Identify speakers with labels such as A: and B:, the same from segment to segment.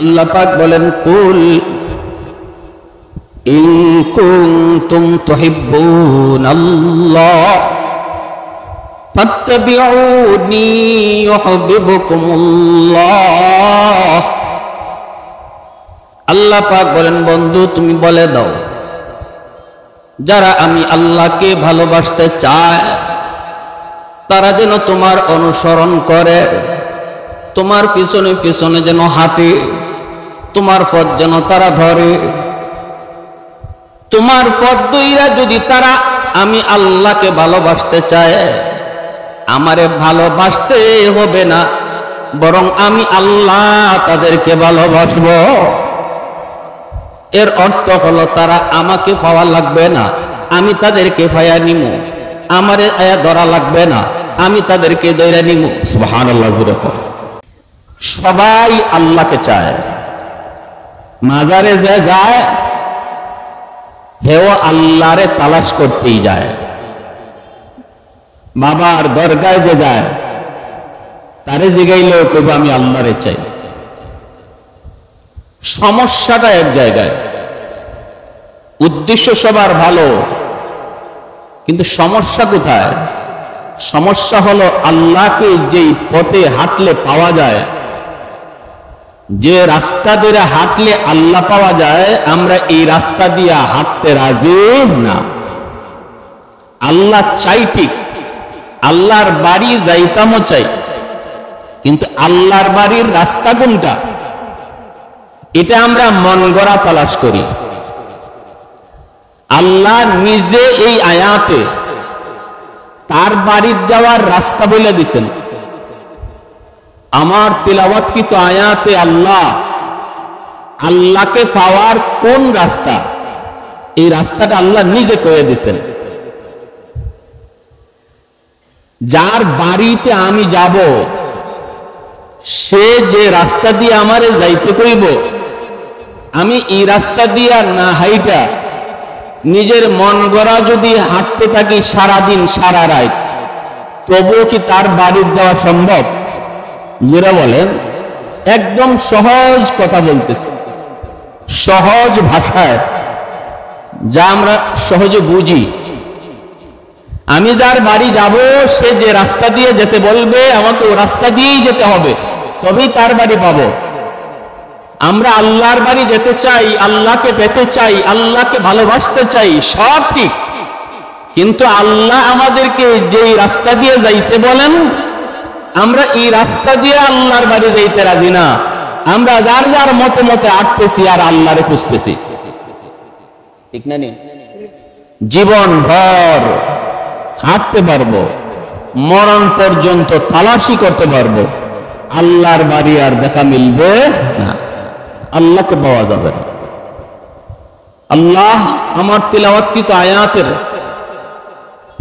A: আল্লাহ পাক বলেন, কুল ইন কুনতুম তুহিব্বুনাল্লাহ ফাত্তাবিউনি ইউহিব্বুকুমুল্লাহ। আল্লাহ পাক বলেন, বন্ধু তুমি বলে দাও, যারা আমি আল্লাহকে ভালোবাসতে চায় তারা যেন তোমার অনুসরণ করে, তোমার পিছনে পিছনে যেন হাঁটে, তোমার পথ যেন তারা ধরে। তোমার পথ ধইরা যদি তারা আমি আল্লাহকে ভালোবাসতে চায়, আমারে ভালোবাসতে হবে না, বরং আমি আল্লাহ তাদেরকে ভালোবাসবো। এর অর্থ হলো তারা আমাকে পাওয়া লাগবে না, আমি তাদেরকে পাইয়া নিমু। আমারে আয়া ধরা লাগবে না, আমি তাদেরকে ধইরা নিমু। সুবহানাল্লাহ। সবাই আল্লাহকে চায়। মাজারে যে যায় হেও আল্লাহরে তালাশ করতেই যায়। বাবার দরগায় যে যায় তারে জিগাইলেও কইব আমি আল্লাহরে চাই। সমস্যাটা এক জায়গায়, উদ্দেশ্য সবার ভালো, কিন্তু সমস্যা কোথায়? সমস্যা হলো আল্লাহকে যেই পথে হাঁটলে পাওয়া যায়, যে রাস্তা দিয়ে হাঁটলে আল্লাহ পাওয়া যায়, আমরা এই রাস্তা দিয়ে হাঁটতে রাজি না। আল্লাহ চাই ঠিক, আল্লাহর বাড়ি যাইতামও চাই, কিন্তু আল্লাহর বাড়ির রাস্তা কোনটা এটা আমরা মন গড়া তালাশ করি। আল্লাহ নিজে এই আয়াতে তার বাড়ির যাওয়ার রাস্তা বলে দিছেন। আমার তিলাওয়াতকৃত আয়াতে আল্লাহ আল্লাহকে পাওয়ার কোন রাস্তা, এই রাস্তাটা আল্লাহ নিজে কয়ে দিছেন। যার বাড়িতে আমি যাব সে যে রাস্তা দিয়ে আমারে যাইতে কইব, আমি এই রাস্তা দিয়ে না হাইটা নিজের মন গড়া যদি হাঁটতে থাকি সারাদিন সারা রাত, তবুও কি তার বাড়ির যাওয়া সম্ভব? যারা বলেন, একদম সহজ কথা বলতেছে, সহজ ভাষায়, যা আমরা সহজে বুঝি। আমি যার বাড়ি যাব সে যে রাস্তা দিয়ে যেতে বলবে আমাকে ও রাস্তা দিয়েই যেতে হবে, তবেই তার বাড়ি পাবো। আমরা আল্লাহর বাড়ি যেতে চাই, আল্লাহকে পেতে চাই, আল্লাহকে ভালোবাসতে চাই, সব ঠিক, কিন্তু আল্লাহ আমাদেরকে যেই রাস্তা দিয়ে যাইতে বলেন আমরা এই রাস্তা দিয়ে আল্লাহর বাড়ি যাইতে রাজি না। আমরা যার যার মতে মতে আটতেছি আর আল্লাহরে খুঁজতেছি, ঠিক না? জীবন ভর হাঁটতে পারবো, মরণ পর্যন্ত তালাশি করতে পারবো, আল্লাহর বাড়ি আর দেখা মিলবে না, আল্লাহকে পাওয়া যাবে না। আল্লাহ আমার তিলাওয়াতকৃত আয়াতের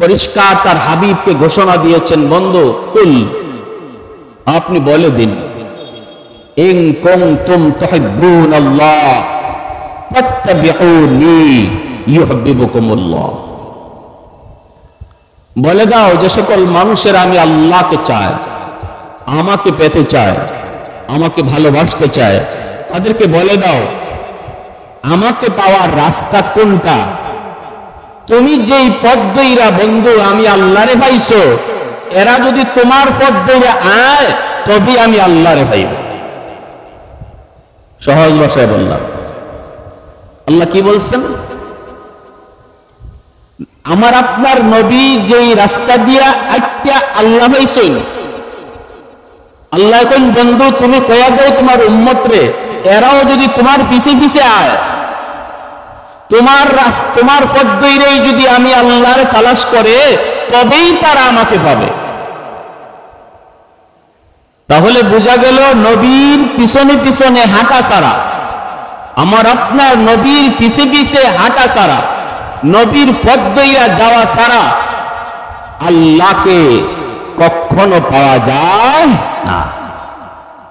A: পরিষ্কার তার হাবিবকে ঘোষণা দিয়েছেন, বন্ধু কুল আপনি বলে দিন, ইন কুনতুম তুহিব্বুনাল্লাহ ফাত্তাবিউনি ইউহিব্বুকুমুল্লাহ। বলে দাও যে সকল মানুষের আমি আল্লাহকে চায়, আমাকে পেতে চায়, আমাকে ভালোবাসতে চায়, তাদেরকে বলে দাও আমাকে পাওয়ার রাস্তা কোনটা। তুমি যেই পথ ধইরা বন্ধু আমি আল্লাহরে পাইছো, এরা যদি তোমার পথ ধইরা আয় তবে আমি আল্লাহরে পাইব। সহজ ভাষায় বললাম। আল্লাহ কি বলছেন? আমার আপনার নবী যেই রাস্তা দিয়া আইত্যা আল্লাহ পাইছই, আল্লাহ কোন বন্ধু তুমি কয়া দাও তোমার উম্মত রে, এরাও যদি তোমার পিছে পিছে আয়, তোমার পথ ধইরেই যদি আমি আল্লাহরে তালাশ করে, তবেই তারা আমাকে পাবে। তাহলে বোঝা গেল নবীর পিছনে পিছনে হাঁটা ছাড়া, আমার আপনার নবীর পিছে পিছে হাঁটা ছাড়া, নবীর পথ ধইরা যাওয়া ছাড়া আল্লাহকে কখনো পাওয়া যায় না।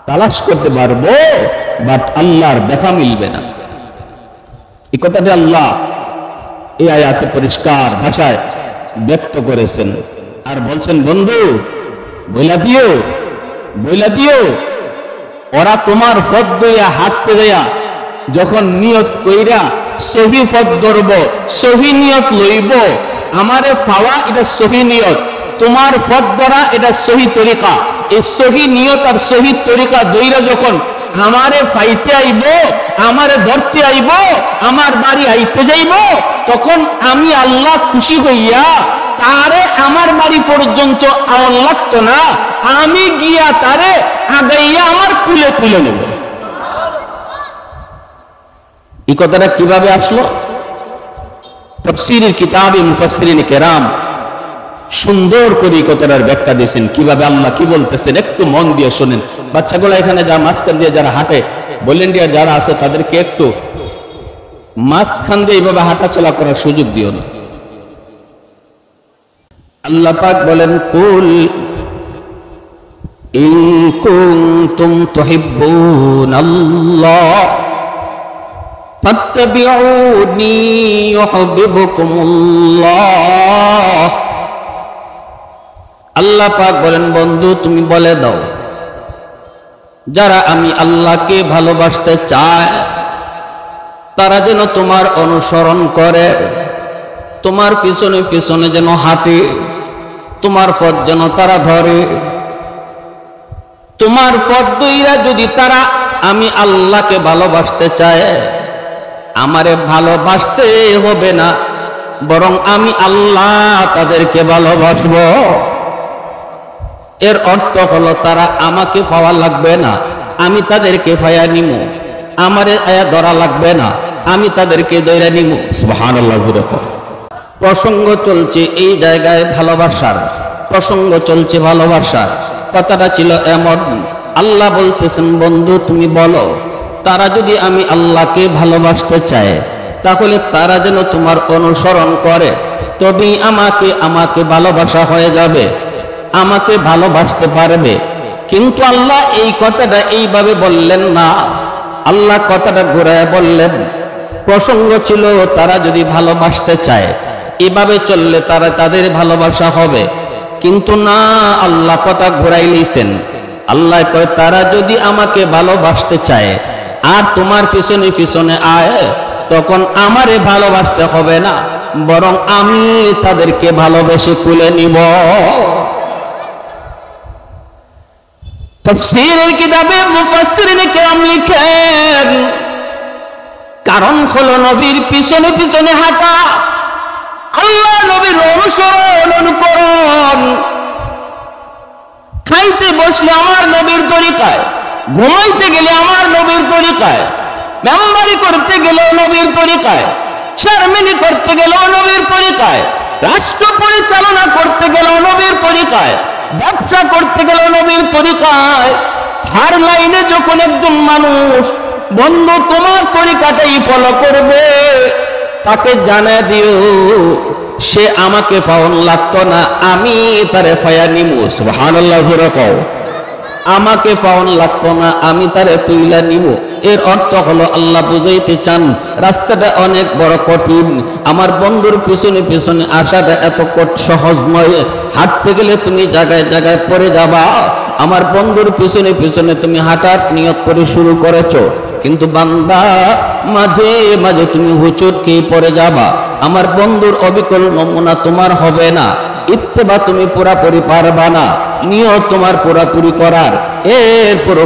A: তালাশ করতে পারবো, বাট আল্লাহর দেখা মিলবে না। এই কথাটি আল্লাহ এই আয়াতে পরিষ্কার ভাষায় ব্যক্ত করেছেন আর বলছেন, বন্ধু বইলা দিও ওরা তোমার পথ ধইয়া হাঁটতে দেয়া যখন নিয়ত কইরা সহি পথ ধরব, সহি নিয়ত লইব, আমারে পাওয়া এটা সহি নিয়ত, তোমার পথ ধরা এটা সহি তরিকা। এই সহি নিয়ত আর সহি তরিকা দইরা যখন আমারে পাইতে আইব, আমারে ধরতে আইব, আমার বাড়ি আইতে যাইব, তখন আমি আল্লাহ খুশি হইয়া তারে আমার বাড়ি পর্যন্ত আওয়াজ লাগতো না, আমি গিয়া তারে আগাইয়া আমার কুলে তুলে নেব। এই কথাটা কিভাবে আসলো? তাফসীরের কিতাবে মুফাসসিরিন কেরাম সুন্দর করে এই কথাটার ব্যাখ্যা দিয়েছেন, কিভাবে আল্লাহ কি বলতেছেন একটু মন দিয়ে শোনেন। বাচ্চাগুলো এখানে যা মাঝখান দিয়ে যারা হাঁটে, ভলেন্টিয়ার যারা আছে তাদেরকে একটু মাঝখান দিয়ে এইভাবে হাঁটা চলা করার সুযোগ দিও না। আল্লাহ পাক বলেন, কুল ইন কুনতুম তুহিব্বুনাল্লাহ ফাত্তাবিউনি ইউহিব্বুকুমুল্লাহ। আল্লাহ পাক বলেন, বন্ধু তুমি বলে দাও, যারা আমি আল্লাহকে ভালোবাসতে চায় তারা যেন তোমার অনুসরণ করে, তোমার পিছনে পিছনে যেন হাঁটে, তোমার পথ যেন তারা ধরে। তোমার পথ ধইরা যদি তারা আমি আল্লাহকে ভালোবাসতে চায়, আমারে ভালোবাসতে হবে না, বরং আমি আল্লাহ তাদেরকে ভালোবাসবো। এর অর্থ হলো তারা আমাকে পাওয়া লাগবে না, আমি তাদেরকে পাইয়া নিমু, আমারে আয়া ধরা লাগবে না, আমি তাদেরকে ধইরা নিমু। সুবহানাল্লাহ। প্রসঙ্গ চলছে এই জায়গায় ভালোবাসার, প্রসঙ্গ চলছে ভালোবাসার। কথাটা ছিল এমন, আল্লাহ বলতেছেন, বন্ধু তুমি বলো, তারা যদি আমি আল্লাহকে ভালোবাসতে চায় তাহলে তারা যেন তোমার অনুসরণ করে, তবেই আমাকে ভালোবাসা হয়ে যাবে, আমাকে ভালোবাসতে পারবে। কিন্তু আল্লাহ এই কথাটা এইভাবে বললেন না, আল্লাহ কথাটা ঘুরায় বললেন। প্রসঙ্গ ছিল তারা যদি ভালোবাসতে চায়, এভাবে চললে তারা তাদের ভালোবাসা হবে, কিন্তু না, আল্লাহ কথা ঘুরাই লিছেন। আল্লাহ কয়, তারা যদি আমাকে ভালোবাসতে চায় আর তোমার পিছনে পিছনে আয়, তখন আমারে ভালোবাসতে হবে না, বরং আমি তাদেরকে ভালোবেসে তুলে নিব। তাফসীরের কিতাবে মুফাসসিরিন কেরাম লিখেন, কারণ হলো নবীর পিছনে পিছনে হাঁটা, আল্লাহ নবীর অনুসরণ অনুকরণ। খাইতে বসলে আমার নবীর তরিকায়, ঘুমাইতে গেলে আমার নবীর তরিকায়, মেম্বারি করতে গেলেও নবীর তরিকায়, চেয়ারম্যানি করতে গেলেও নবীর তরিকায়, রাষ্ট্র পরিচালনা করতে গেলেও নবীর তরিকায়, ব্যবসা করতে গেলেও নবীর তরিকায়। হার লাইনে যখন একজন মানুষ বন্ধু তোমার তরিকাটাই ফলো করবে, তাকে জানা দিও সে আমাকে পাওন লাগতো না, আমি তারে ফায়া নিমু। সুবহানাল্লাহ। আমাকে পাওন লাগতো না, আমি তারে তুইলা নিব। এর অর্থ হলো আল্লাহ বুঝাইতে চান রাস্তাটা অনেক বড় কঠিন, আমার বন্ধুর পিছনে পিছনে আসাটা এত সহজ নয়। হাঁটতে গেলে তুমি জায়গায় জায়গায় পড়ে যাবা, আমার বন্ধুর পিছনে পিছনে তুমি হাঁটার নিয়ত করে শুরু করেছো, কিন্তু বান্দা মাঝে মাঝে তুমি হুচুটকে পড়ে যাবা, আমার বন্ধুর অবিকল নমুনা তোমার হবে না, ইত্তেবা তুমি পুরাপুরি পারবা না, নিয়ত তোমার পুরাপুরি করার। এরপর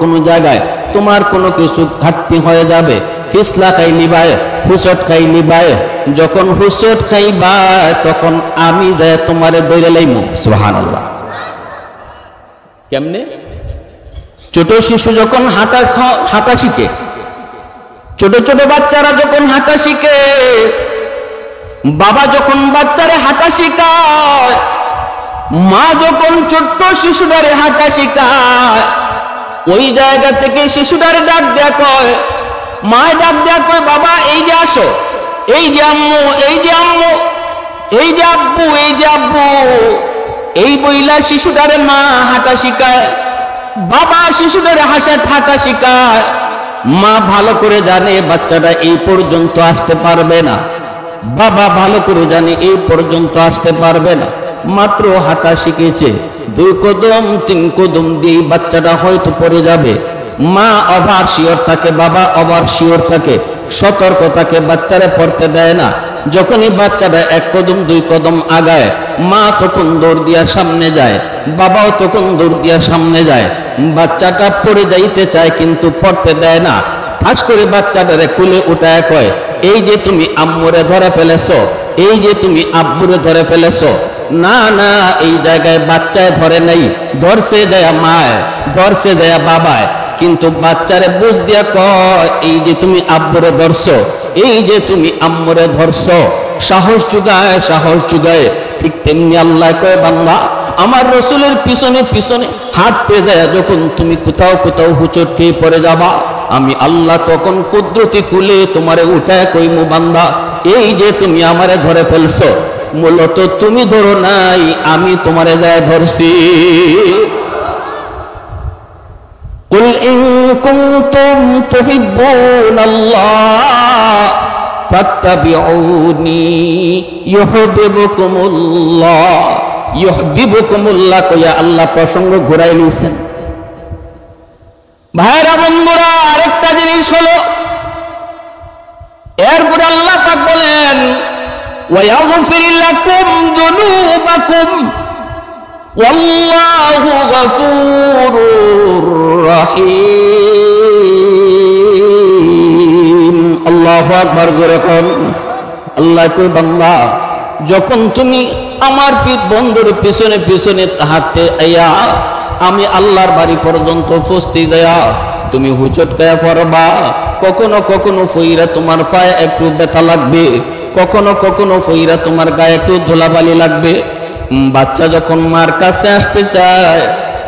A: কোনো জায়গায় তোমার কোনো কিছু ঘাটতি হয়ে যাবে, ফিসলা খাই নিবায়, হুসট খাই নিবায়, যখন হুসট খাইবা তখন আমি যাই তোমারে দৌড়ে লাইমু। সুবহানাল্লাহ। কেমনে? ছোট শিশু যখন হাঁটা শিখে, ছোট ছোট বাচ্চারা যখন হাঁটা শিখে, বাবা যখন বাচ্চারে হাঁটা শিখায়, মা যখন ছোট্ট শিশুটারে হাঁটা শিখায়, ওই জায়গা থেকে শিশুটারে ডাক দেয়া কয়, মা ডাক দেয়া কয়, বাবা এই যে আসো, এই যে আম্মু, এই যে আম্মু, এই যে আব্বু, এই যে আব্বু, এই বইলা শিশুটারে মা হাঁটা শিখায়, বাবা শিশুটারে হাঁটা শিখায়। মা ভালো করে জানে বাচ্চাটা এই পর্যন্ত আসতে পারবে না, বাবা ভালো করে জানে এই পর্যন্ত আসতে পারবে না, মাত্র হাঁটা শিখেছে, 2 কদম 3 কদম দিয়ে বাচ্চাটা হয়তো পড়ে যাবে। মা ওভার শিওর থাকে, বাবা ওভার শিওর থাকে, সতর্ক থাকে, বাচ্চারে পড়তে দেয় না। যখনই বাচ্চাটা 1 কদম 2 কদম আগায়, মা তখন দৌড় দিয়া সামনে যায়, বাবাও তখন দৌড় দিয়া সামনে যায়। বাচ্চাটা পড়ে যাইতে চায় কিন্তু পড়তে দেয় না। ফাঁস করে বাচ্চাটারে কুলে উঠায় কয়, এই যে তুমি আম্মুরে ধরে ফেলেছো, এই যে তুমি আব্বুরে ধরে ফেলেছো। না না, এই জায়গায় বাচ্চায় ধরে নাই, ধরছে দেয়া মায়, ধরছে দেয়া বাবায়। কিন্তু বাচ্চারে বুঝ দিয়া কয়, এই যে তুমি আব্বুরে ধরছো, এই যে তুমি আম্মুরে ধরছো। সাহস যুগায়, সাহস যুগায়। ঠিক তেমনি আল্লাহ কয়, বান্দা আমার রসুলের পিছনে পিছনে হাঁটতে যায়, যখন তুমি কোথাও কোথাও হুচট খেয়ে পড়ে যাবা, আমি আল্লাহ তখন কুদরতি কুলে তোমারে উঠায় কইমু, বান্দা এই যে তুমি আমারে ধরে ফেলছো, মূলত তুমি ধরো নাই, আমি তোমারে যায় ধরছি। কুল ইন কুনতুম তুহিব্বুনাল্লাহ ফাত্তাবিউনি ইউহিব্বুকুমুল্লাহ। ইউহিব্বুকুমুল্লাহ কইয়া আল্লাহ প্রসঙ্গ ঘুরাই নিছেন। ভাইরা বন্ধুরা, আরেকটা জিনিস হলো, এরপরে আল্লাহ পাক বলেন, ওয়া ইয়াগফির লাকুম যুনুবাকুম ওয়াল্লাহু গফুরুর রহিম। আল্লাহু আকবার। জোরে কোন আল্লাহ কই, বান্দা যখন তুমি আমার বন্ধুর পিছনে পিছনে হাঁটতে আইয়া আমি আল্লাহর বাড়ি পর্যন্ত পৌঁছতে যায়া তুমি হুচট খায়া পড়বা, কখনো কখনো ফইরা তোমার পায়ে একটু ব্যথা লাগবে, কখনো কখনো ফইরা তোমার গায়ে একটু ধুলাবালি লাগবে। বাচ্চা যখন মার কাছে আসতে চায়,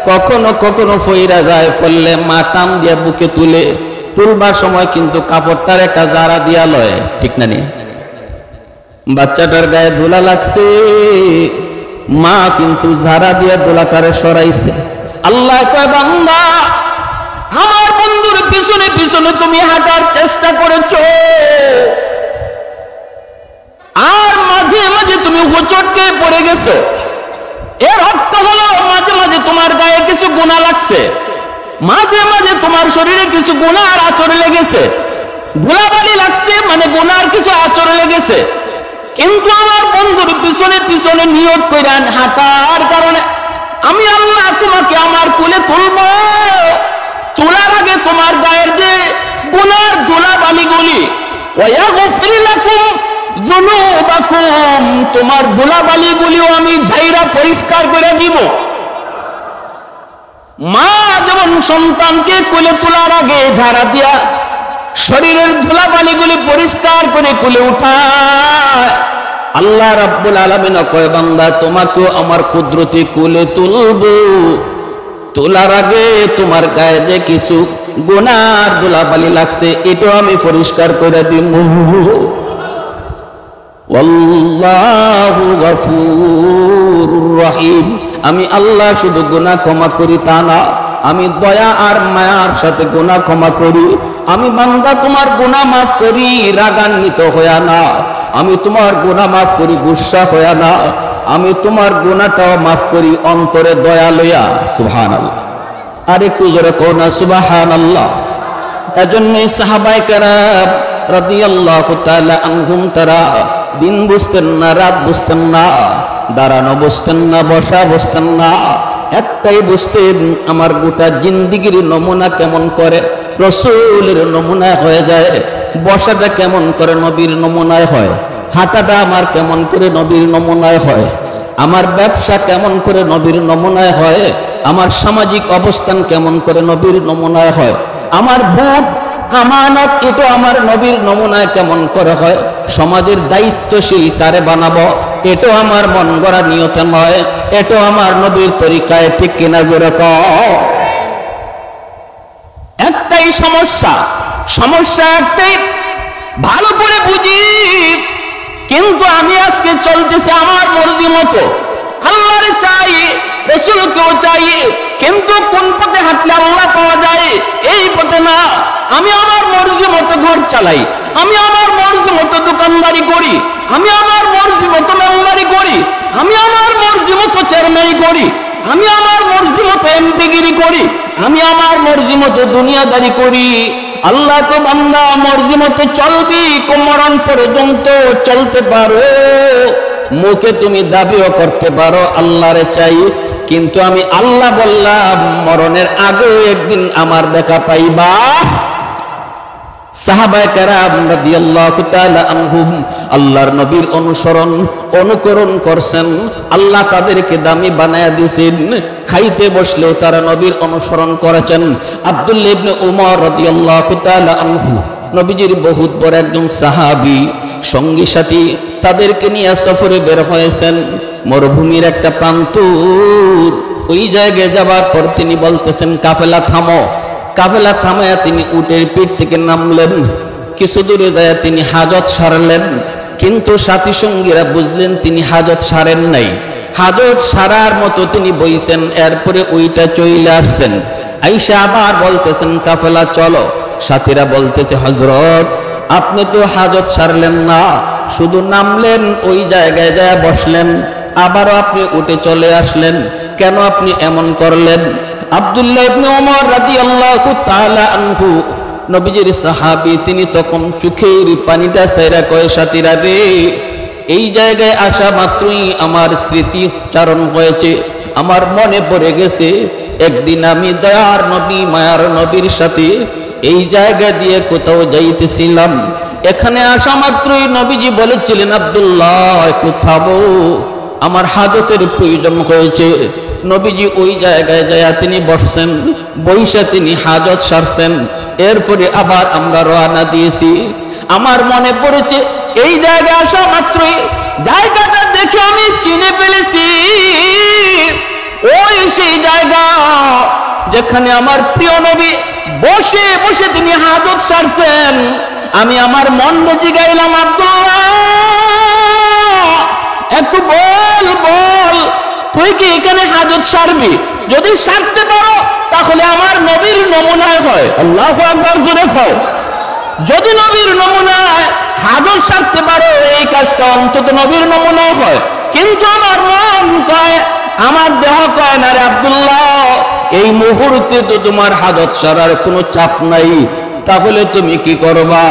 A: কখনো কখনো ফইরা যায়, ফললে মা টান দিয়া বুকে তুলে, তুলবার সময় কিন্তু কাপড়টার একটা জারা দিয়া লয়, ঠিক না? নিয়ে বাচ্চাটার গায়ে ধুলা লাগছে, মা কিন্তু ঝাড়া দিয়া ধুলাটারে সরাইছে। আল্লাহ কয়, বান্দা আমার বন্ধুর পিছনে পিছনে তুমি হাঁটার চেষ্টা করেছো, আর মাঝে মাঝে তুমি হোঁচটকে পড়ে গেছো। এর অর্থ হলো মাঝে মাঝে তোমার গায়ে কিছু গুনাহ লাগছে, মাঝে মাঝে তোমার শরীরে কিছু গুনাহ আর আচরে লেগেছে। ধুলাবালি লাগছে মানে গুনার কিছু আচরে লেগেছে। কিন্তু আমার বন্ধুর পিছনে পিছনে নিয়ত কইরান হাঁটার কারণে আমি আল্লাহ তোমাকে আমার কুলে তুলব। তোলার আগে তোমার গায়ের যে গুনার ধুলাবালিগুলি, ওয়া ইয়াগফির লাকুম যুনুবাকুম, তোমার ধুলাবালিগুলিও আমি ঝাইরা পরিষ্কার করে দিব। মা যেমন সন্তানকে কোলে তোলার আগে ঝাড়া দিয়া শরীরের ধুলাবালিগুলি পরিষ্কার করে কোলে উঠায়, আল্লাহ রাব্বুল আলামিন কয়, বান্দা তোমাকেও আমার কুদরতি কোলে তুলব। তোলার আগে তোমার গায়ে যে কিছু গুনার ধুলাবালি লাগছে, এটাও আমি পরিষ্কার করে দিব। আল্লাহু গফুরুর রহিম। আমি আল্লাহ শুধু গুনাহ ক্ষমা করি তা না, আমি দয়া আর মায়ার সাথে গুনাহ ক্ষমা করি। আমি বান্দা তোমার গুনাহ মাফ করি রাগান্বিত হইয়া না, আমি তোমার গুনাহ মাফ করি গুসা হইয়া না, আমি তোমার গুনাহটাও মাফ করি অন্তরে দয়া লইয়া। সুবহানাল্লাহ। আরেকটু জোরে কও না সুবহানাল্লাহ। এজন্যই সাহাবায়ে কেরাম রাদিয়াল্লাহু তাআলা আনহুম তারা দিন বুঝতেন না, রাত বুঝতেন না, দাঁড়ানো বুঝতেন না, বসা বুঝতেন না, একটাই বুঝতেন আমার গোটা জিন্দিগির নমুনা কেমন করে রাসূলের নমুনায় হয়ে যায়, বসাটা কেমন করে নবীর নমুনায় হয়, হাঁটাটা আমার কেমন করে নবীর নমুনায় হয়, আমার ব্যবসা কেমন করে নবীর নমুনায় হয়, আমার সামাজিক অবস্থান কেমন করে নবীর নমুনায় হয়, আমার ভোট আমানত এটা আমার নবীর নমুনায় কেমন করে হয়, সমাজের দায়িত্বশীল কারে বানাবো এটাও আমার মন গড়া নিয়তে নয়, এটাও আমার নবীর তরিকায়, ঠিক কিনা জোরে কও। একটাই সমস্যা, সমস্যা একটাই, ভালো করে বুঝি কিন্তু আমি আজকে চলতেছি আমার মর্জি মতো, আল্লাহরে চাই রাসূলকেও চাই, কিন্তু কোন পথে হাঁটলে আল্লাহ পাওয়া যায় এই পথে না, আমি আমার মর্জি মতো ঘর চালাই, আমি আমার মর্জি মতো দোকানদারি করি, আমি আমার মর্জি মতো মেম্বারি করি, আমি আমার মর্জি মতো চেয়ারম্যানি করি, আমি আমার মর্জি মতো এমপিগিরি করি, আমি আমার মর্জি মতো দুনিয়াদারি করি। আল্লাহ তো বান্দা মর্জি মতো চলবি, মরণ পর্যন্ত চলতে পারো। মুখে তুমি দাবিও করতে পারো আল্লাহরে চাই, কিন্তু আমি আল্লাহ বললাম মরণের আগেও একদিন আমার দেখা পাইবা। সাহাবায়ে কেরাম রাদিয়াল্লাহু তাআলা আনহুম আল্লাহর নবীর অনুকরণ করছেন। আল্লাহ তাদেরকে দামি বানায়া দিয়েছেন। খাইতে বসলেও তারা নবীর অনুসরণ করেছেন। আব্দুল্লাহ ইবনে উমর রাদিয়াল্লাহু তাআলা আনহু নবীজির বহুত বড় একজন সাহাবী, সঙ্গী সাথী তাদেরকে নিয়ে সফরে বের হয়েছেন। মরুভূমির একটা প্রান্ত, ওই জায়গায় যাবার পর তিনি বলতেছেন কাফেলা থামো। কাফেলা থামায়া তিনি উটের পিঠ থেকে নামলেন। কিছু দূরে যায় তিনি হাজত সারলেন, কিন্তু সাথী সঙ্গীরা বুঝলেন তিনি হাজত সারেন নাই। হাজত সারার মতো তিনি বইছেন, এরপরে ওইটা চলে আসছেন। আইসা আবার বলতেছেন কাফেলা চলো। সাথীরা বলতেছে হযরত আপনি তো হাজত সারলেন না, শুধু নামলেন, ওই জায়গায় যায় বসলেন, আবারও আপনি উঠে চলে আসলেন, কেন আপনি এমন করলেন? আব্দুল্লাহ ইবনে ওমর রাদিয়াল্লাহু তাআলা আনহু নবীজির সাহাবী, তিনি তখন চোখের পানিটা ছাইরা কয় সাথীরা রে, এই জায়গায় আসা মাত্রই আমার স্মৃতি চারণ হয়েছে, আমার মনে পড়ে গেছে একদিন আমি দয়ার নবী মায়ার নবীর সাথে এই জায়গা দিয়ে কোথাও যাইতেছিলাম। এখানে আসা মাত্রই নবীজি বলেছিলেন আব্দুল্লাহ একটু থামো, আমার হাজতের প্রয়োজন হয়েছে। নবীজি ওই জায়গায় যায় তিনি বসছেন, বইসা তিনি হাজত সারছেন। এরপরে আবার আমরা রওনা দিয়েছি। আমার মনে পড়েছে এই জায়গায় আসা মাত্রই জায়গাটা দেখে আমি চিনে ফেলেছি, ওই সেই জায়গা যেখানে আমার প্রিয় নবী বসে বসে তিনি হাজত সারছেন। আমি আমার মন বেঁচে গাইলাম আব্দুল্লাহ একটু বল বল, তুই কি এখানে হাজত সারবি? যদি সারতে পারো তাহলে আমার নবীর নমুনায় হয়। আল্লাহু আকবার জোরে কও। যদি নবীর নমুনায় হাজত সারতে পারো, এই কাজটা অন্তত নবীর নমুনায় হয়। কিন্তু আমার মন কয়, আমার দেহ কয় না রে আব্দুল্লাহ, এই মুহূর্তে তো তোমার হাজত সারার কোনো চাপ নাই, তাহলে তুমি কি করবা?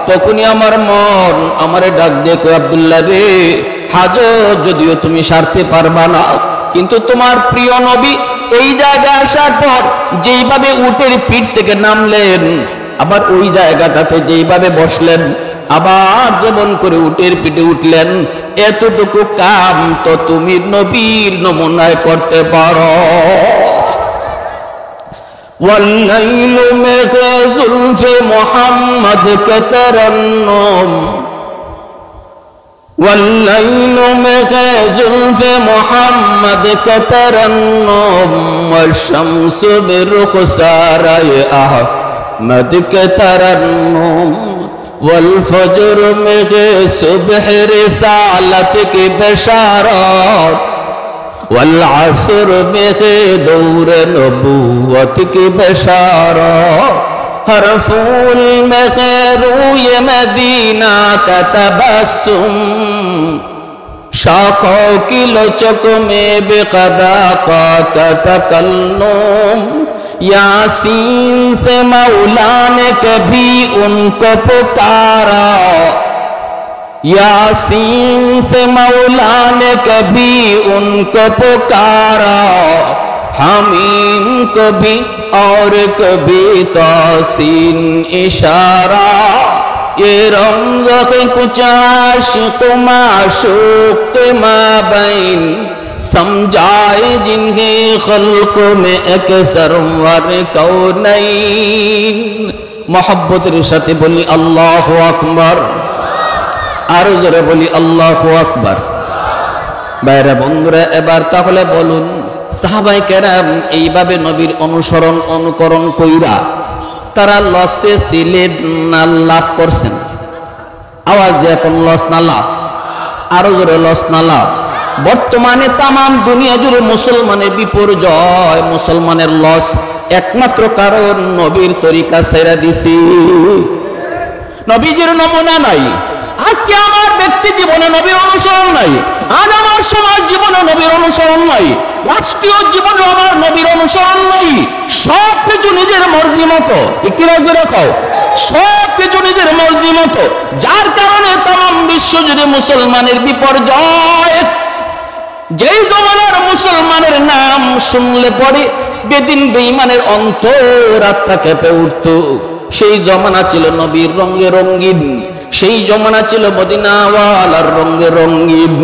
A: তখনই আমার মন আমারে ডাক দিয়ে কয় আব্দুল্লাহ রে, হাজত যদিও তুমি সারতে পারবা না, কিন্তু তোমার প্রিয় নবী এই জায়গায় আসার পর যেইভাবে উটের পিঠ থেকে নামলেন, আবার ওই জায়গাটাতে যেইভাবে বসলেন, আবার যেমন করে উটের পিঠে উঠলেন, এতটুকু কাম তো তুমি নবীর নমুনায় করতে পারো। والليل में जुल्फ़े मोहम्मद के तरन्नुम, والليل में जुल्फ़े मोहम्मद के तरन्नुम, والशम्स बिरुख़सारे अहमद के तरन्नुम, والफजर में सुबह रिसालत की बशारत, والعصر में दौर नबूवत की बशारत, हर फूल में रूय मदीना का तबस्सुम, शाखों की लचक में बेक़दा का तकल्लुम, यासीन से मौला ने कभी उनको पुकारा, यासीन से मौला ने कभी उनको पुकारा, हामीम कभी और कभी तासीन इशारा, ये रमज़ कुछ आशिक़ माशूक़ के माबैन, समझाए जिन्हें खल्क़ में अक्सर वर कौनैन। मोहब्बतेर साथे बोली अल्लाहु अकबर, আরো জোরে বলি আল্লাহু আকবার। ভাইরা বন্ধুরা, এবার তাহলে বলুন, সাহাবায়ে কেরাম এইভাবে নবীর অনুকরণ কইরা তারা লসে ছিলেন না লাভ করছেন? আওয়াজ দিয়ে এখন লস না লাভ? আরো জোরে লস না লাভ? বর্তমানে তামাম দুনিয়া জুড়ে মুসলমানের বিপর্যয়, মুসলমানের লস, একমাত্র কারণ নবীর তরিকা ছেড়ে দিছি। নবীজির নমুনা নাই। আজকে আমার ব্যক্তি জীবনে নবীর অনুসরণ নাই, আজ আমার সমাজ জীবনে নবীর অনুসরণ নাই, রাষ্ট্রীয় জীবনে আমার নবীর অনুসরণ নাই। সব কিছু নিজের মর্জি মতো, ঠিক কি রাখো, সব কিছু নিজের মর্জি মতো, যার কারণে তাম বিশ্ব জুড়ে মুসলমানের বিপর্যয়। যেই জমানার মুসলমানের নাম শুনলে পরে বেদিন বেঈমানের অন্তর আত্মা কেঁপে উঠত, সেই জমানা ছিল নবীর রঙে রঙিন, সেই জমানা ছিল মদিনাওয়ালার রঙে রঙিন।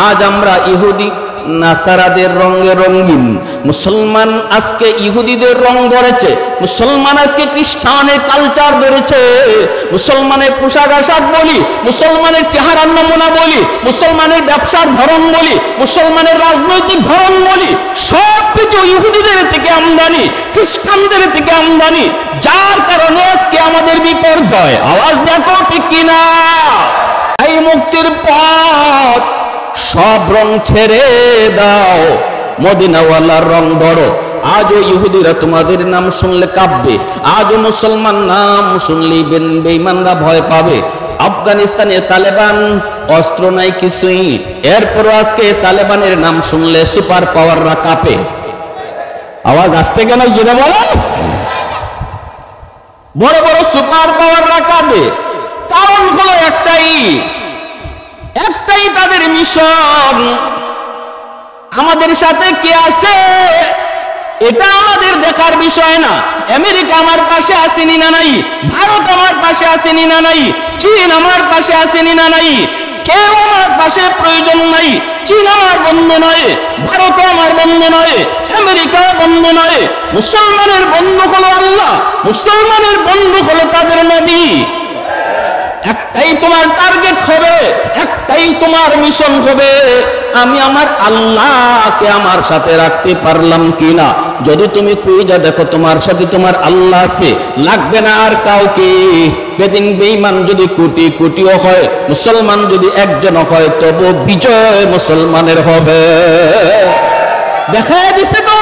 A: আজ আমরা ইহুদি নাসারাদের রঙে রঙিন। মুসলমান আজকে ইহুদিদের রং ধরেছে, মুসলমান আজকে খ্রিস্টানের কালচার ধরেছে। মুসলমানের পোশাক আশাক বলি, মুসলমানের চেহারার নমুনা বলি, মুসলমানের ব্যবসার ধরন বলি, মুসলমানের রাজনৈতিক ধরন বলি, সব কিছু ইহুদিদের থেকে আমদানি, খ্রিস্টানদের থেকে আমদানি, যার কারণে আজকে আমাদের বিপর্যয়। আওয়াজ দেখো ঠিক কিনা? এই মুক্তির পথ সব রং ছেড়ে দাও, মদিনাওয়ালার রং ধরো। আজও ইহুদিরা তোমাদের নাম শুনলে কাঁপবে, আজও মুসলমান নাম শুনলে বেঈমানরা ভয় পাবে। আফগানিস্তানে তালেবান, অস্ত্র নাই কিছুই, এরপরও আজকে তালেবানের নাম শুনলে সুপার পাওয়াররা কাঁপে। আওয়াজ আসতে কেন জোরে বলো? বড় বড় সুপার পাওয়াররা কাঁপে, কারণ হলো একটাই তাদের মিশন। আমাদের সাথে কে আছে এটা আমাদের দেখার বিষয় না। আমেরিকা আমার পাশে আসেনি না নাই, ভারত আমার পাশে আসেনি না নাই, চীন আমার পাশে আসেনি না নাই, কেউ আমার পাশে প্রয়োজন নাই। চীন আমার বন্ধু নয়, ভারত আমার বন্ধু নয়, আমেরিকা বন্ধু নয়। মুসলমানের বন্ধু হলো আল্লাহ, মুসলমানের বন্ধু হলো তাদের নবী। একটাই তোমার টার্গেট হবে, একটাই তোমার মিশন হবে, আমি আমার আল্লাহকে আমার সাথে রাখতে পারলাম কিনা। যদি তুমি খুঁজে দেখো তোমার সাথে তোমার আল্লাহ আছে, লাগবে না আর কাউকে। বেদিন বেঈমান যদি কোটি কোটিও হয়, মুসলমান যদি একজন হয়, তবু বিজয় মুসলমানের হবে। দেখা দিছে তো,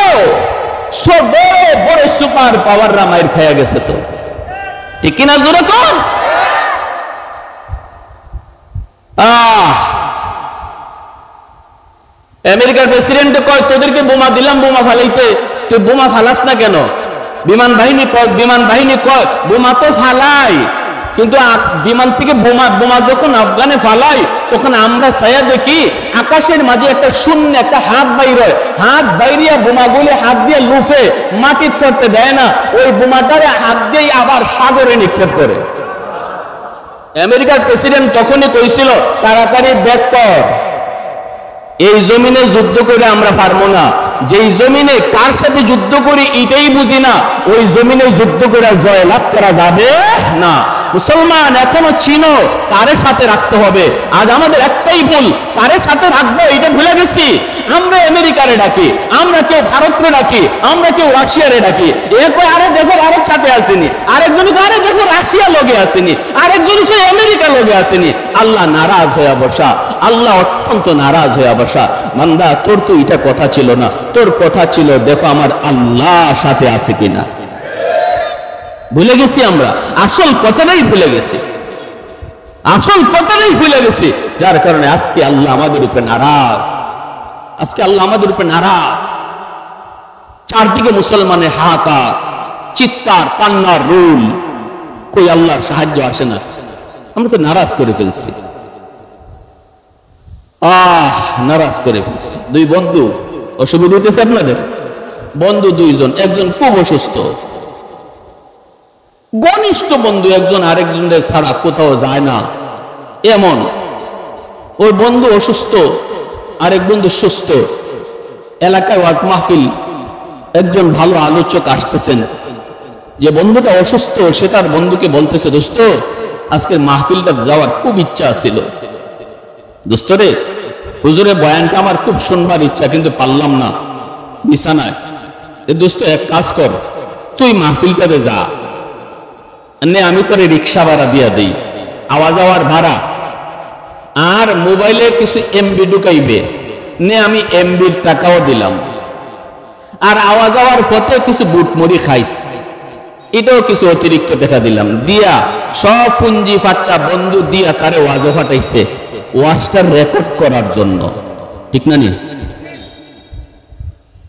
A: সব বড় বড় সুপার পাওয়ার রামায়ের খেয়ে গেছে তো, ঠিক কিনা জোরে কোন? আমেরিকার প্রেসিডেন্ট কয় তোদেরকে বোমা দিলাম বোমা ফালাইতে, তুই বোমা ফালাস না কেন? বিমান বাহিনী কয় বোমা তো ফালাই, কিন্তু বিমান থেকে বোমা যখন আফগানে ফালাই, তখন আমরা ছায়া দেখি আকাশের মাঝে একটা শূন্য, একটা হাত বাইরে, হাত বাইরিয়া বোমাগুলি হাত দিয়ে লুফে মাটির করতে দেয় না, ওই বোমাটারে হাত দিয়ে আবার সাগরে নিক্ষেপ করে। আমেরিকার প্রেসিডেন্ট তখনই কইছিল তাড়াতাড়ি ব্যাক কর, এই জমিনে যুদ্ধ করে আমরা পারবো না। যেই জমিনে কার সাথে যুদ্ধ করি এটাই বুঝি না, ওই জমিনে যুদ্ধ করে জয় লাভ করা যাবে না। মুসলমান এখনো চিনো কারের সাথে রাখতে হবে। আজ আমাদের একটাই ভুল, কারের সাথে রাখবো এটা ভুলে গেছি। আমরা আমেরিকারে ডাকি, আমরা কেউ ভারতরে ডাকি, আমরা কেউ রাশিয়ারে ডাকি। এরপর আরে দেখো ভারত সাথে আসেনি, আরেকজন আরে দেখো রাশিয়া লগে আসেনি, আরেকজন সে আমেরিকা লগে আসেনি। আল্লাহ নারাজ হয়ে বসা, আল্লাহ অত্যন্ত নারাজ হয়ে বসা। বান্দা তোর তো এটা কথা ছিল না, তোর কথা ছিল দেখো আমার আল্লাহ সাথে আছে কিনা। ভুলে গেছি আমরা, আসল কথাটাই ভুলে গেছি, আসল কথাটাই ভুলে গেছি, যার কারণে আজকে আল্লাহ আমাদের উপরে নারাজ, আজকে আল্লাহ আমাদের উপরে নারাজ। চারদিকে মুসলমানের হাহাকার, চিৎকার, কান্নার রোল, কই আল্লাহর সাহায্য আসে না। আমরা তো নারাজ করে ফেলছি, নারাজ করে ফেলছি। দুই বন্ধু অসুবিধা হইতেছে আপনাদের, বন্ধু দুইজন, একজন খুব অসুস্থ, ঘনিষ্ঠ বন্ধু একজন আরেকজনের ছাড়া কোথাও যায় না এমন। ওই বন্ধু অসুস্থ, আরেক বন্ধু সুস্থ। এলাকায় ওয়াজ মাহফিল, একজন ভালো আলোচক আসতেছেন, যে বন্ধুটা অসুস্থ সে তার বন্ধুকে বলতেছে, দোস্ত আজকের মাহফিলটা যাওয়ার খুব ইচ্ছা ছিল, দোস্ত রে হুজুরের বয়ানটা আমার খুব শুনবার ইচ্ছা, কিন্তু পারলাম না বিছানায়। দোস্ত এক কাজ কর, তুই মাহফিলটাতে যা, আমি তোর রিক্সা ভাড়া দিয়া দিই, আওয়া যাওয়ার ভাড়া, আর মোবাইলে কিছু এমবি ঢুকাইবে, আমি এমবির টাকাও দিলাম, আর আওয়া যাওয়ার পথে কিছু বুট মুড়ি খাইস, এটাও কিছু অতিরিক্ত টাকা দিলাম, দিয়া সব পুঞ্জি ফাট্টা বন্ধু দিয়া তারে ওয়াজে ফাটাইছে ওয়াজটার রেকর্ড করার জন্য। ঠিক না নি?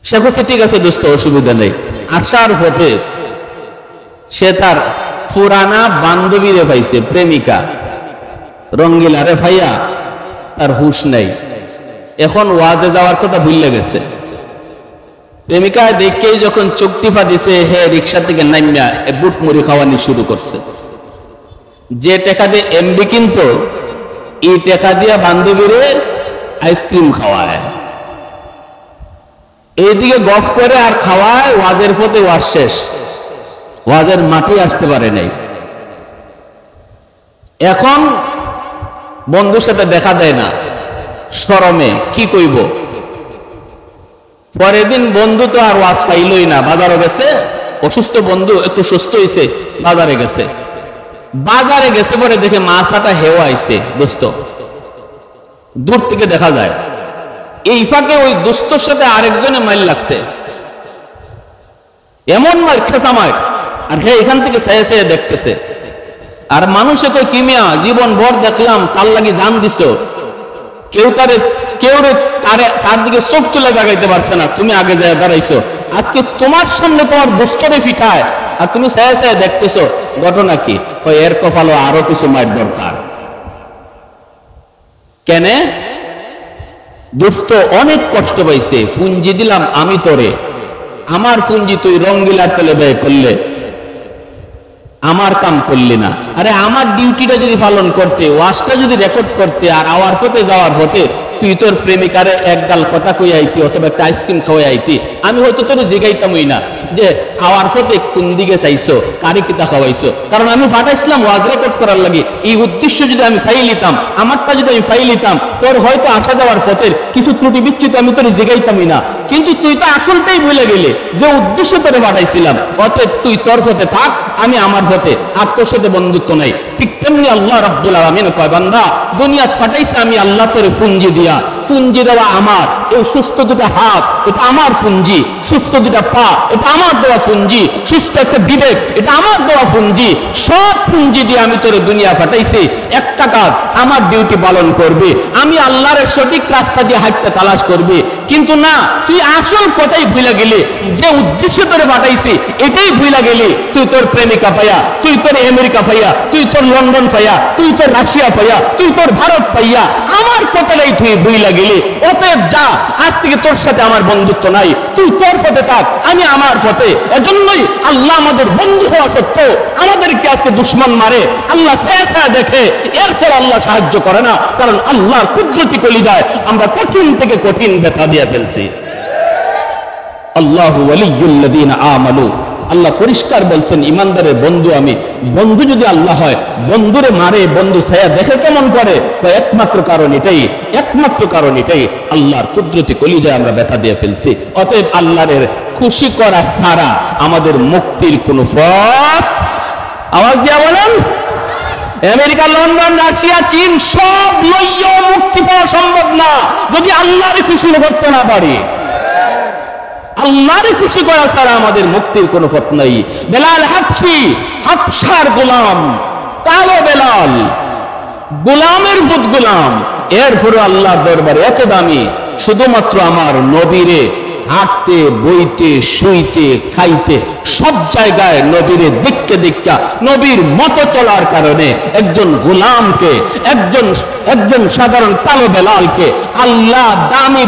A: সে বলছে ঠিক আছে দোস্ত, অসুবিধা নেই। আসার পথে সে তার পুরানা বান্ধবীরে পাইছে, প্রেমিকা রঙ্গিলা রে ভাইয়া, তার হুশ নেই, এখন ওয়াজে যাওয়ার কথা ভুলে গেছে। প্রেমিকা দেখেই যখন চোখ টিপা দিছে, হে রিক্সা থেকে নামিয়া বুট মুড়ি খাওয়ানি শুরু করছে। যে টাকা দিয়ে এমবি কিনতো, এই টাকা দিয়া বান্ধবীরে আইসক্রিম খাওয়ায়, এইদিকে গফ করে আর খাওয়ায়। ওয়াজের পথে ওয়াজ শেষ, ওয়াজের মাটি আসতে পারে নাই। এখন বন্ধুর সাথে দেখা দেয় না, শরমে কি কইব। পরের দিন বন্ধু তো আর ওয়াজ পাইলই না, বাজারে গেছে। অসুস্থ বন্ধু একটু সুস্থ হয়েছে, বাজারে গেছে। বাজারে গেছে পরে দেখে মাছাটা হেওয়া আইছে দোস্ত, দূর থেকে দেখা যায়। এই ফাঁকে ওই দোস্তর সাথে আরেকজনে মাইল লাগছে, এমন মার খেসা মার, আর হে এখান থেকে চেয়ে চেয়ে দেখতেছে। আর মানুষে কই কিমিয়া জীবন ভর দেখলাম, তার লাগি জান দিছ, কেউ তার দিকে চোখ তুলে দেখাইতে পারছে না, তুমি আগে যায় দাঁড়াইছো। আজকে তোমার সামনে তোমার দোস্তরে ফিটায় আর তুমি চেয়ে চেয়ে দেখতেছো, ঘটনা কি? এর কপালে আরো কিছু মার দরকার। কেন? দোস্ত অনেক কষ্ট পাইছে, পুঞ্জি দিলাম আমি তোরে, আমার পুঞ্জি তুই রঙ্গিলার তেলে ব্যয় করলে, আমার কাম করলি না। আরে আমার ডিউটিটা যদি পালন করতে, ওয়াজটা যদি রেকর্ড করতে, আর আওয়ার পথে যাওয়ার পথে তুই তোর প্রেমিকারে একগাল কথা কই আইতি অথবা একটা আইসক্রিম খাওয়াই আইতি, আমি হয়তো তোর জিগাইতামই না যে আওয়ার পথে কোন দিকে চাইছো, কারি কিতা খাওয়াইছো। কারণ আমি ফাটাইছিলাম ওয়াজ রেকর্ড করার লাগে, এই উদ্দেশ্য যদি আমি ফাইল নিতাম, আমারটা যদি আমি ফাইল নিতাম, তোর হয়তো আসা যাওয়ার পথের কিছু ত্রুটি বিচ্যুতি আমি তোর জিগাইতামই না। কিন্তু তুই তো আসলটাই ভুলে গেলি, যে উদ্দেশ্য তোরে পাঠাইছিলাম। অতএব তুই তোর পথে থাক, আমি আমার পথে, আর তোর সাথে বন্ধুত্ব নাই। ঠিক তেমনি আল্লাহ রাব্বুল আলামিন কয়, বান্দা দুনিয়া ফাটাইছে আমি আল্লাহ তোরে পুঞ্জি দিয়া, পুঞ্জি দেওয়া আমার। এই সুস্থ দুটা হাত, এটা আমার পুঞ্জি। সুস্থ দুটা পা, এটা আমার দেওয়া পুঞ্জি। সুস্থ একটা বিবেক, এটা আমার দেওয়া পুঞ্জি। সব পুঞ্জি দিয়ে আমি তোরে দুনিয়া ফাটাইছি। একটা কাজ, আমার ডিউটি পালন করবি, আমি আল্লাহর সঠিক রাস্তা দিয়ে হাঁটতে তালাশ করবি। কিন্তু না, তুই আসল কথাই ভুলে গেলি, যে উদ্দেশ্য তোরে পাঠাইছি এটাই ভুলে গেলি। তুই তোর প্রেমিকা পাইয়া, তুই তোর আমেরিকা পাইয়া, তুই তোর লন্ডন পাইয়া, তুই তোর রাশিয়া পাইয়া, তুই তোর ভারত পাইয়া, আমার কথাটাই তুই ভুলে গেলি। অতএব যা, আজ থেকে তোর সাথে আমার বন্ধুত্ব নাই, তুই তোর পথে থাক, আমি আমার পথে। এজন্যই আল্লাহ আমাদের বন্ধু হওয়া সত্ত্বেও আমাদেরকে আজকে দুশ্মন মারে, আল্লাহ ফেরেশতা দেখে, এরপর আল্লাহ সাহায্য করে না। কারণ আল্লাহর কুদরতি কলিজায় আমরা কঠিন থেকে কঠিন ব্যথা দিয়ে ফেলছি। আল্লাহু ওয়ালিয়্যুল্লাযীনা আমানু, আল্লাহ পরিষ্কার বলছেন ইমানদারের বন্ধু আমি। বন্ধু যদি আল্লাহ হয়, বন্ধুরে মারে, বন্ধু ছায়া দেখে কেমন করে? একমাত্র কারণ এটাই, একমাত্র কারণ এটাই, আল্লাহর কুদরতি কলিজায় আমরা ব্যথা দিয়ে ফেলছি। অতএব আল্লাহর খুশি করা ছাড়া আমাদের মুক্তির কোনো পথ, আওয়াজ দিয়া বলেন, আমেরিকা, লন্ডন, রাশিয়া, চীন সব লইয়া মুক্তি পাওয়া সম্ভব না যদি আল্লাহর খুশি করতে না পারি। আল্লাহর খুশি করা ছাড়া আমাদের মুক্তির কোনো পথ নাই। বেলাল হাবশি, হাবশার গোলাম, কালো বেলাল, গোলামের ভূত গোলাম, এরপরে আল্লাহ দরবারে এত দামি, শুধুমাত্র আমার নবীরে হাঁটতে, বইতে, শুইতে, খাইতে, সব জায়গায় নবীরে দেখতে দেখতে, নবীর মতো চলার কারণে একজন গোলামকে, একজন সাধারণ কালো বেলালকে আল্লাহ দামি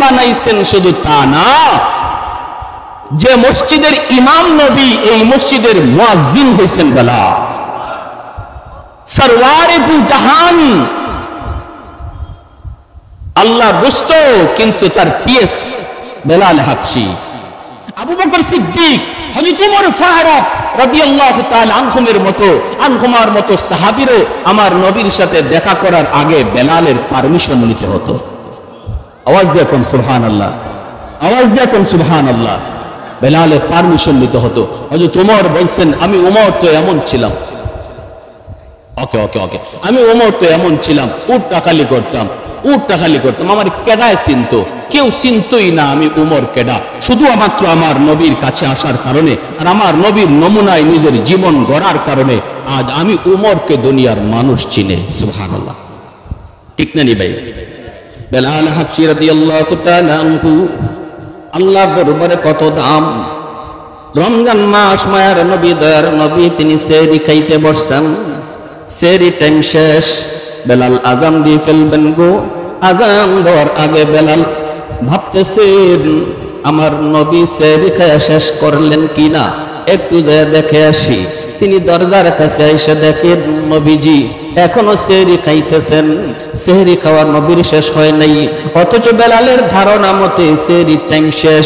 A: বানাইছেন। শুধু তা না, যে মসজিদের ইমাম নবী, এই মসজিদের মুয়াজ্জিন হয়েছেন বেলাল, সরওয়ারে দু জাহান। আল্লাহ বুঝত, কিন্তু তার পিএস বেলাল হাবশি। আবু বকর সিদ্দিক, হযরত ওমর ফারুক রাদিয়াল্লাহু তাআলা আনহুমার মতো সাহাবীরও আমার নবীর সাথে দেখা করার আগে বেলালের পারমিশন নিতে হতো। আওয়াজ দিয়ে কোন সুবহানাল্লাহ, আওয়াজ দিয়ে কোন সুবহানাল্লাহ। বেলালের পারমিশন নিতে হতো। হযরত ওমর বলছেন, আমি ওমর তো এমন ছিলাম, আমি ওমর তো এমন ছিলাম, উটটা খালি করতাম, আমার কেদায় চিনতো, কেউ চিনতই না আমি উমর কেডা, শুধু মাত্র আমার নবীর কাছে আসার কারণে আর আমার নবীর নমুনায় নিজের জীবন গড়ার কারণে আজ আমি উমরকে দুনিয়ার মানুষ চিনে। সুবহানাল্লাহ, ঠিক না নি ভাই? বেলাল হাবশী রাদিয়াল্লাহু তাআলা আনহু আল্লাহর দরবারে কত দাম। রমজান মাস, মায়ের নবী, দয়ার নবী, তিনি সেহরি খাইতে বসছেন। সেহরি টাইম শেষ, বেলাল আজান দিয়ে ফেলবেন গো। আজান দেওয়ার আগে বেলাল ভাবতেছেন আমার নবী সেহরি খায়া শেষ করলেন কিনা, একটু যায় দেখে আসি। তিনি দরজার কাছে এসে দেখেন নবীজি এখনো সেহরি খাইতেছেন। সেহরি খাওয়ার নবীর শেষ হয় নাই, অথচ বেলালের ধারণা মতে সেহরি টাইম শেষ,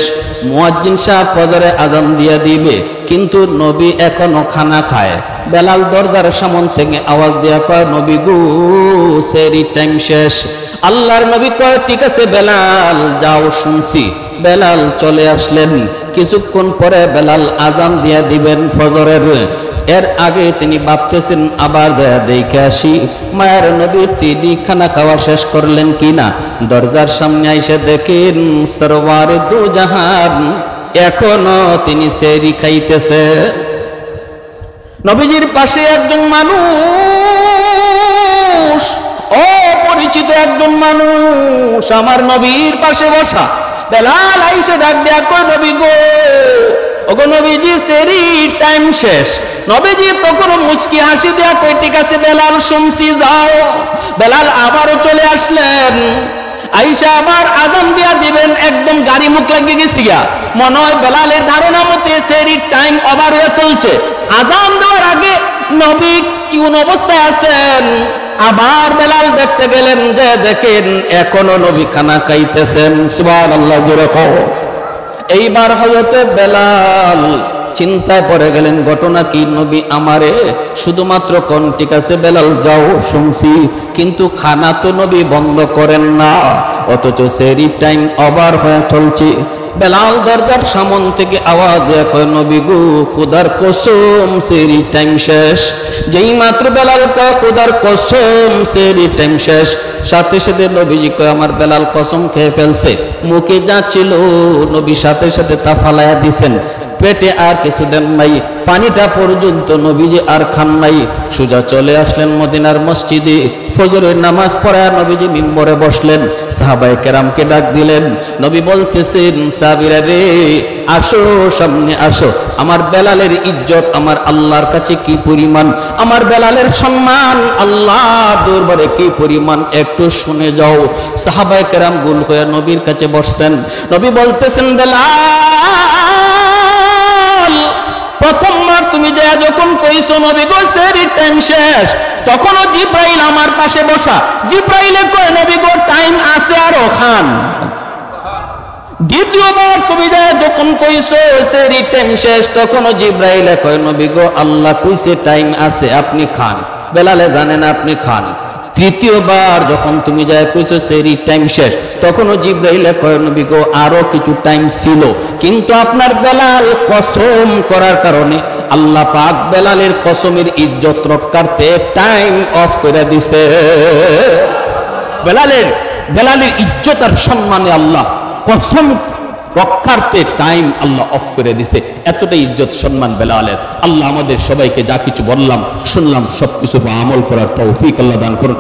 A: মুয়াজ্জিন সাহেব ফজরে আজান দিয়ে দিবে, কিন্তু নবী এখনো খানা খায়। বেলাল দরজার সামনে থেকে আওয়াজ দিয়া কয় নবী গো সেহরি টাইম শেষ। আল্লাহর নবী কয় ঠিক আছে বেলাল যাও, শুনছি। বেলাল চলে আসলেন। কিছুক্ষণ পরে বেলাল আজান দিয়া দিবেন ফজরের। এর আগে তিনি ভাবতেছেন আবার যায় দেখে আসি মায়ের নবী তিনি খানা খাওয়া শেষ করলেন কিনা। দরজার সামনে এসে দেখেন সরওয়ারে দু জাহান এখনো তিনি সেহরি খাইতেছে। নবীজির পাশে একজন মানুষ, অপরিচিত একজন মানুষ আমার নবীর পাশে বসা। বেলাল আইসা ডাক দেয়া কয় নবী গো, ওগো নবীজি সেহরি টাইম শেষ। নবীজি তখন মুচকি হাসি দেয়া কয় ঠিক আছে বেলাল শুনছি যাও। বেলাল আবারও চলে আসলেন, আইসা আবার আজান দিয়া দিবেন। একদম গাড়ি মুখ লাগিয়ে গেছি গা, মনে হয় বেলালের ধারণা মতে সেহরির টাইম ওভার হয়ে চলছে। আজান দেওয়ার আগে নবী কোন অবস্থায় আছেন। আবার বেলাল দেখতে গেলেন, যে দেখেন এখনো নবী খানা খাইতেছেন। সুবহানাল্লাহ, জোরে কও। এইবার হযরতে বেলাল চিন্তায় পড়ে গেলেন, ঘটনা কি? নবী আমারে শুধুমাত্র কোন ঠিক আছে বেলাল যাও শুনছি, কিন্তু খানা তো নবী বন্ধ করেন না, অথচ সেহরি টাইম ওভার হয়ে চলছে। বেলাল দরজার সামন থেকে আওয়াজ দেয়া কয় নবী গো খুদার কসম সেহরি টাইম শেষ। যেই মাত্র বেলাল কয় খুদার কসম সেহরি টাইম শেষ, সাথে সাথে নবীজি কয় আমার বেলাল কসম খেয়ে ফেলছে। মুখে যা ছিল নবী সাথে সাথে তা ফালাইয়া দিছেন, পেটে আর কিছু দেন নাই, পানিটা পর্যন্ত নবীজি আর খান নাই। সোজা চলে আসলেন মদিনার মসজিদে। ফজরের নামাজ পড়ায় নবীজি মিম্বরে বসলেন। সাহাবায়ে কেরামকে ডাক দিলেন। নবী বলতেছেন সাহাবীরা রে আসো, সামনে আসো। আমার বেলালের ইজ্জত আমার আল্লাহর কাছে কি পরিমাণ, আমার বেলালের সম্মান আল্লাহর দরবারে কি পরিমাণ, একটু শুনে যাও। সাহাবায়ে কেরাম গুল হয়ে নবীর কাছে বসছেন। নবী বলতেছেন বেলাল প্রথমবার তুমি যা যখন কইছো নবী গো সেহরির টাইম শেষ, তখনও জিব্রাইল আমার পাশে বসা। জিব্রাইলে কয় নবী গো টাইম আছে আরো খান। দ্বিতীয়বার তুমি যা যখন কইছো সেহরির টাইম শেষ, তখনও জিব্রাইলে কয় নবী গো আল্লাহ কইছে টাইম আছে আপনি খান। বেলালে জানেন আপনি খান। তৃতীয়বার যখন তুমি যা কইছো সেহরির টাইম শেষ, তখনও জিব্রাইল কয় নবী গো আরো কিছু টাইম ছিল, কিন্তু আপনার বেলাল কসম করার কারণে আল্লাহ পাক বেলালের কসমের ইজ্জত রক্ষার্থে টাইম অফ করে দিছে। বেলালের ইজ্জত আর সম্মানে আল্লাহ কসম রক্ষার্থে টাইম আল্লাহ অফ করে দিছে। এতটাই ইজ্জত সম্মান বেলালের। আল্লাহ আমাদের সবাইকে যা কিছু বললাম শুনলাম সবকিছু আমল করার তৌফিক আল্লাহ দান করুন।